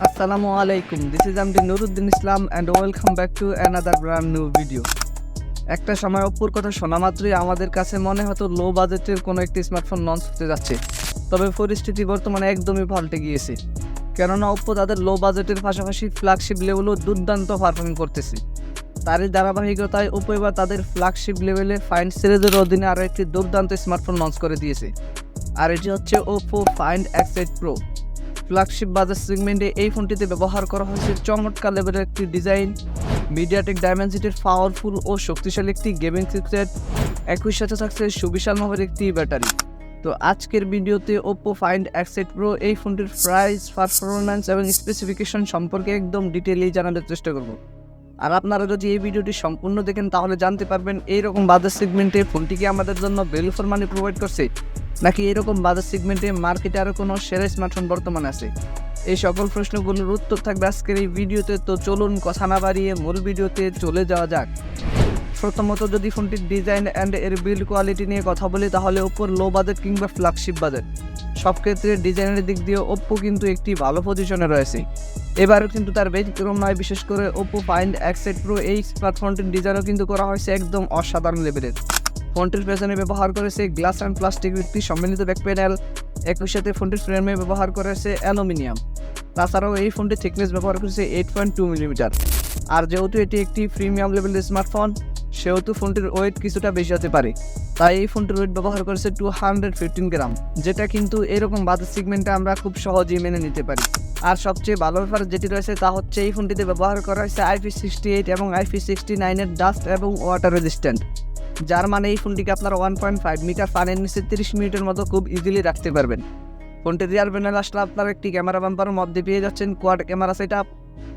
Assalamu alaikum. This is MD Nuruddin Islam and welcome back to another brand new video. একটা সময় ওপ্পোর কথা শোনা মাত্রই আমাদের কাছে মনে হতো লো বাজেটের কোনো একটি স্মার্টফোন লঞ্চ হতে যাচ্ছে। তবে পরিস্থিতি বর্তমানে একদমই পাল্টে গিয়েছে, কেননা ওপ্পো তাদের লো বাজেটের পাশাপাশি ফ্ল্যাগশিপ লেভেলও দুর্দান্ত পারফর্ম করতেছে। তারই ধারাবাহিকতায় ওপ্পো এবার তাদের ফ্ল্যাগশিপ লেভেলে ফাইন্ড সিরিজের অধীনে আরও একটি দুর্দান্ত স্মার্টফোন লঞ্চ করে দিয়েছে, আর এটি হচ্ছে OPPO Find X8 Pro। Flagship বাজার সেগমেন্টে এই ফোনটিতে ব্যবহার করা হয়েছে চমৎকার লেভেলের একটি ডিজাইন, মিডিয়াটেক ডায়মেনসিটির পাওয়ারফুল ও শক্তিশালী একটি গেমিং চিপসেট, একই সাথে থাকছে সুবিশাল মাপের একটি ব্যাটারি। তো আজকের ভিডিওতে OPPO Find X8 Pro এই ফোনটির প্রাইস, পারফরম্যান্স এবং স্পেসিফিকেশন সম্পর্কে একদম ডিটেইলি জানার চেষ্টা করব। আর আপনারা যদি এই ভিডিওটি সম্পূর্ণ দেখেন তাহলে জানতে পারবেন এইরকম বাজার সেগমেন্টে ফোনটি কি আমাদের জন্য ভ্যালু ফর মানি প্রোভাইড করছে, নাকি এরকম বাজার সেগমেন্টে মার্কেটে আরও কোনো সেরা স্মার্টফোন বর্তমানে আছে। এই সকল প্রশ্নগুলোর উত্তর থাকবে আজকের এই ভিডিওতে। তো চলুন কথা না বাড়িয়ে মূল ভিডিওতে চলে যাওয়া যাক। প্রথমত যদি ফোনটির ডিজাইন অ্যান্ড এর বিল্ড কোয়ালিটি নিয়ে কথা বলি, তাহলে ওপ্পোর লো বাজেট কিংবা ফ্ল্যাগশিপ বাজেট সব ক্ষেত্রে ডিজাইনের দিক দিয়ে ওপ্পো কিন্তু একটি ভালো পজিশনে রয়েছে। এবারও কিন্তু তার ব্যতিক্রম নয়। বিশেষ করে OPPO Find X8 Pro এই স্মার্টফোনটির ডিজাইনও কিন্তু করা হয়েছে একদম অসাধারণ লেভেলের। ফোনটির পেছনে ব্যবহার করেছে গ্লাস অ্যান্ড প্লাস্টিক একটি সম্মিলিত ব্যাক প্যানেল, একই সাথে ফোনটির ফ্রেমে ব্যবহার করেছে অ্যালুমিনিয়াম। তাছাড়াও এই ফোনটির থিকনেস ব্যবহার করেছে 8.2 মিলিমিটার। আর যেহেতু এটি একটি প্রিমিয়াম লেভেলের স্মার্টফোন, সেহেতু ফোনটির ওয়েট কিছুটা বেশি হতে পারে, তাই এই ফোনটির ওয়েট ব্যবহার করেছে 215 গ্রাম, যেটা কিন্তু এরকম বাজেট সেগমেন্টে আমরা খুব সহজেই মেনে নিতে পারি। আর সবচেয়ে ভালো ব্যাপার যেটি রয়েছে তা হচ্ছে এই ফোনটিতে ব্যবহার করা হয়েছে IP68 এবং IP69 এর ডাস্ট এবং ওয়াটার রেজিস্ট্যান্ট, যার মানে এই ফোনটিকে আপনারা 1.5 মিটার পানির নিচে 30 মিনিটের মতো খুব ইজিলি রাখতে পারবেন। ফোনটির রিয়ার প্যানেল আসলে আপনারা একটি ক্যামেরা বাম্পারের মধ্যে পেয়ে যাচ্ছেন কোয়াড ক্যামেরা সেটআপ,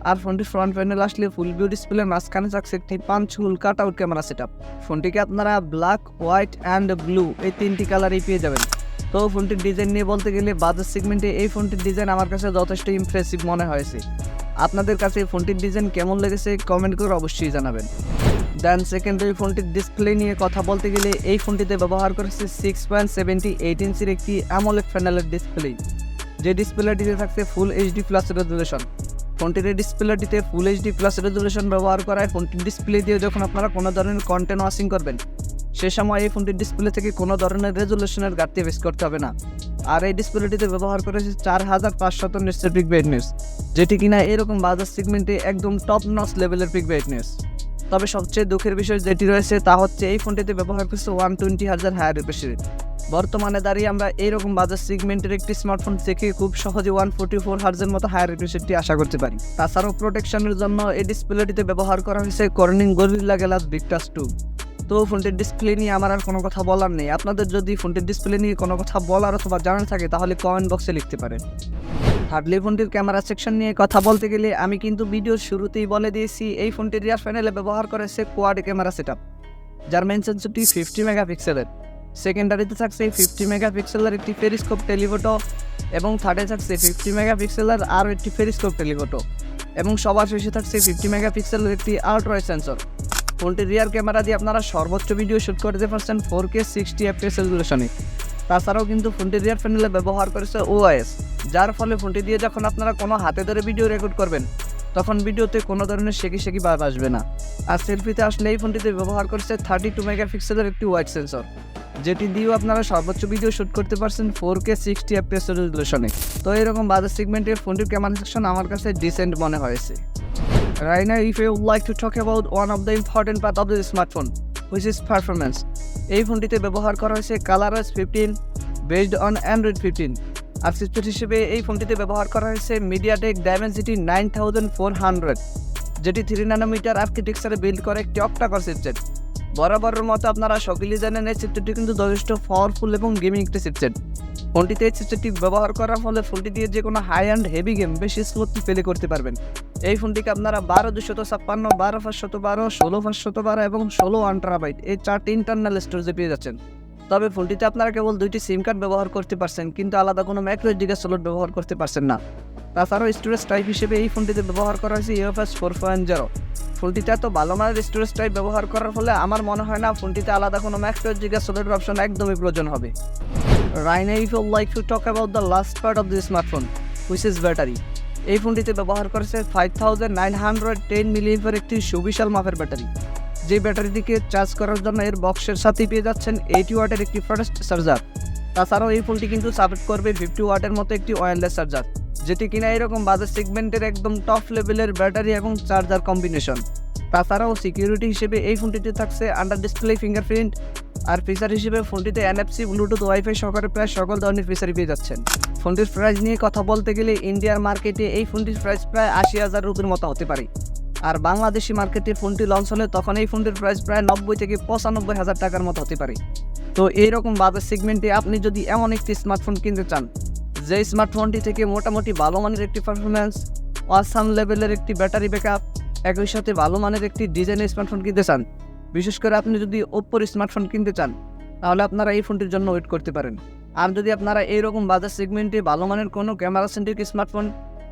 আর ফোনটির ফ্রন্ট প্যানেল আসলে ফুল ভিউ ডিসপ্লের মাঝখানে থাকছে একটি পাঁচ হুল কাট আউট ক্যামেরা সেটআপ। ফোনটিকে আপনারা ব্ল্যাক, হোয়াইট অ্যান্ড ব্লু এই তিনটি কালারেই পেয়ে যাবেন। তো ফোনটির ডিজাইন নিয়ে বলতে গেলে বাজেট সেগমেন্টে এই ফোনটির ডিজাইন আমার কাছে যথেষ্ট ইমপ্রেসিভ মনে হয়েছে। আপনাদের কাছে এই ফোনটির ডিজাইন কেমন লেগেছে কমেন্ট করে অবশ্যই জানাবেন। দেন সেকেন্ডারি ফোনটির ডিসপ্লে নিয়ে কথা বলতে গেলে এই ফোনটিতে ব্যবহার করেছে 6.78 ইঞ্চির একটি অ্যামোলেড প্যানেলের ডিসপ্লে, যে ডিসপ্লেটিতে থাকছে ফুল HD প্লাস রেজুলেশন। ফোনটির এই ডিসপ্লেটিতে ফুল HD প্লাস রেজুলেশন ব্যবহার করায় ফোনটির ডিসপ্লে দিয়ে যখন আপনারা কোনো ধরনের কন্টেন্ট ওয়াচিং করবেন, সে সময় এই ফোনটির ডিসপ্লে থেকে কোনো ধরনের রেজুলেশনের ঘাটতি ফেস করতে হবে না। আর এই ডিসপ্লেটিতে ব্যবহার করেছে 4500 নিটসের পিক ব্রাইটনেস, যেটি কিনা এরকম বাজার সেগমেন্টে একদম টপ নচ লেভেলের পিক ব্রাইটনেস। তবে সবচেয়ে দুঃখের বিষয় যেটি রয়েছে তা হচ্ছে এই ফোনটিতে ব্যবহার করছে 120 হার্জ হায়ার রিফ্রেশ রেট। বর্তমানে দাঁড়িয়ে আমরা এইরকম বাজার সেগমেন্টের একটি স্মার্টফোন থেকে খুব সহজে 144 হার্জের মতো হায়ার রিফ্রেশ রেটটি আশা করতে পারি। তাছাড়াও প্রোটেকশনের জন্য এই ডিসপ্লেটিতে ব্যবহার করা হয়েছে কর্নিং গরিল্লা গ্লাস ভিক্টাস 2। তো ফোনটির ডিসপ্লে নিয়ে আমার আর কোনো কথা বলার নেই। আপনাদের যদি ফোনটির ডিসপ্লে নিয়ে কোনো কথা বলার অথবা জানার থাকে তাহলে কমেন্ট বক্সে লিখতে পারেন। থার্ডলি ফোনটির ক্যামেরা সেকশন নিয়ে কথা বলতে গেলে আমি কিন্তু ভিডিওর শুরুতেই বলে দিয়েছি এই ফোনটির রিয়ার প্যানেলে ব্যবহার করেছে কোয়াড ক্যামেরা সেটআপ, যার মেইন সেন্সরটি 50 মেগাপিক্সেলের। সেকেন্ডারিতে থাকছে 50 মেগাপিক্সেলের একটি পেরিস্কোপ টেলিফোটো, এবং থার্ডে থাকছে 50 মেগাপিক্সেলের আরও একটি পেরিস্কোপ টেলিফোটো, এবং সবার শেষে থাকছে 50 মেগাপিক্সেলের একটি আল্ট্রা সেন্সর। ফোনটির রিয়ার ক্যামেরা দিয়ে আপনারা সর্বোচ্চ ভিডিও শুট করতে পারছেন 4K 60 FPS রেজুলেশনে। তাছাড়াও কিন্তু ফোনটির রিয়ার প্যানেলে ব্যবহার করেছে OIS, যার ফলে ফোনটি দিয়ে যখন আপনারা কোনো হাতে ধরে ভিডিও রেকর্ড করবেন তখন ভিডিওতে কোনো ধরনের শেকি ভাব আসবে না। আর সেলফিতে আসলে এই ফোনটিতে ব্যবহার করেছে 32 মেগাপিক্সেলের একটি ওয়াইড সেন্সর, যেটি দিয়েও আপনারা সর্বোচ্চ ভিডিও শুট করতে পারছেন 4K 60 FPS রেজুলেশনে। তো এরকম বাজার সেগমেন্টের ফোনটির ক্যামেরা সেকশন আমার কাছে ডিসেন্ট মনে হয়েছে। Right now, if you would like to talk about one of the important part of the smartphone, which is performance, এই ফোনটিতে ব্যবহার করা হয়েছে ColorOS 15 বেসড অন Android 15। আর চিপসেট হিসেবে এই ফোনটিতে ব্যবহার করা হয়েছে মিডিয়াটেক ডায়মেনসিটি 9400, যেটি 3 ন্যানোমিটার আর্কিটেকচারে বিল্ড করে একটি অক্টা-কোর চিপসেট। বরাবরের মতো আপনারা সকলেই জানেন এই চিপসেটটি কিন্তু যথেষ্ট পাওয়ারফুল এবং গেমিং একটি চিপসেট। ফোনটিতে এই চিপসেটটি ব্যবহার করার ফলে ফোনটি দিয়ে যে কোনো হাই অ্যান্ড হেভি গেম বেশি স্মুথলি প্লে করতে পারবেন। এই ফোনটিকে আপনারা 12256, 12512, 16512 এবং 16 TB এই 4টি ইন্টারনাল স্টোরেজে পেয়ে যাচ্ছেন। তবে ফোনটিতে আপনারা কেবল 2টি সিম কার্ড ব্যবহার করতে পারছেন, কিন্তু আলাদা কোনো মাইক্রো SD স্লট ব্যবহার করতে পারছেন না। তাছাড়াও স্টোরেজ টাইপ হিসেবে এই ফোনটিতে ব্যবহার করা হয়েছে UFS 4.0। ফোনটিতে এত ভালো মানের স্টোরেজ টাইপ ব্যবহার করার ফলে আমার মনে হয় না ফোনটিতে আলাদা কোনো মাইক্রো SD স্লটের অপশন একদমই প্রয়োজন হবে। Right now, if you like to talk about the last part of the smartphone, which is battery, এই ফোনটিতে ব্যবহার করেছে 5910 মিলিঅ্যাম্পিয়ার একটি সুবিশাল মাপের ব্যাটারি। যে ব্যাটারিটিকে চার্জ করার জন্য এর বক্সের সাথেই পেয়ে যাচ্ছেন 80 ওয়াটের একটি ফাস্ট চার্জার। তাছাড়াও এই ফোনটি কিন্তু সাপোর্ট করবে 50 ওয়াটের মতো একটি ওয়্যারলেস চার্জার, যেটি কিনা এরকম বাজার সেগমেন্টের একদম টপ লেভেলের ব্যাটারি এবং চার্জার কম্বিনেশন। তাছাড়াও সিকিউরিটি হিসেবে এই ফোনটিতে থাকছে আন্ডার ডিসপ্লে ফিঙ্গারপ্রিন্ট, আর ফিচার হিসেবে ফোনটিতে NFC, ব্লুটুথ, ওয়াইফাই সহকারে প্রায় সকল ধরনের ফিচারই পেয়ে যাচ্ছেন। ফোনটির প্রাইস নিয়ে কথা বলতে গেলে ইন্ডিয়ার মার্কেটে এই ফোনটির প্রাইস প্রায় 80,000 রুপির মতো হতে পারে, আর বাংলাদেশি মার্কেটে ফোনটি লঞ্চ হলে তখন এই ফোনটির প্রাইস প্রায় 90 থেকে 95,000 টাকার মতো হতে পারে। তো এইরকম বাজার সেগমেন্টে আপনি যদি এমন একটি স্মার্টফোন কিনতে চান, যে স্মার্টফোনটি থেকে মোটামুটি ভালো মানের একটি পারফরমেন্স, অসাম লেভেলের একটি ব্যাটারি ব্যাকআপ, একই সাথে ভালো মানের একটি ডিজাইনের স্মার্টফোন কিনতে চান, বিশেষ করে আপনি যদি ওপ্পোর স্মার্টফোন কিনতে চান, তাহলে আপনারা এই ফোনটির জন্য ওয়েট করতে পারেন। আর যদি আপনারা এইরকম বাজার সেগমেন্টে ভালো মানের কোনো ক্যামেরা সেন্ট্রিক স্মার্টফোন,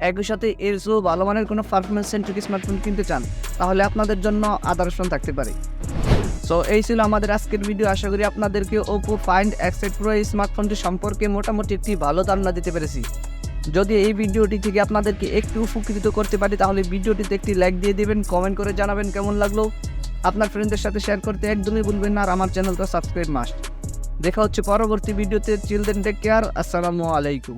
একই সাথে এর চেয়েও ভালো মানের কোনো পারফরমেন্স সেন্ট্রিক স্মার্টফোন কিনতে চান, তাহলে আপনাদের জন্য আদার্স ফোন থাকতে পারে। সো এই ছিল আমাদের আজকের ভিডিও। আশা করি আপনাদেরকে OPPO Find X8 Pro এই স্মার্টফোনটি সম্পর্কে মোটামুটি একটি ভালো ধারণা দিতে পেরেছি। যদি এই ভিডিওটি থেকে আপনাদেরকে একটু উপকৃত করতে পারি, তাহলে ভিডিওটিতে একটি লাইক দিয়ে দেবেন, কমেন্ট করে জানাবেন কেমন লাগলো। আপনার ফ্রেন্ডদের সাথে শেয়ার করতে একদমই ভুলবেন না, আর আমার চ্যানেলটা সাবস্ক্রাইব মাস্ট। দেখা হচ্ছে পরবর্তী ভিডিওতে। Children take care. আসসালামু আলাইকুম।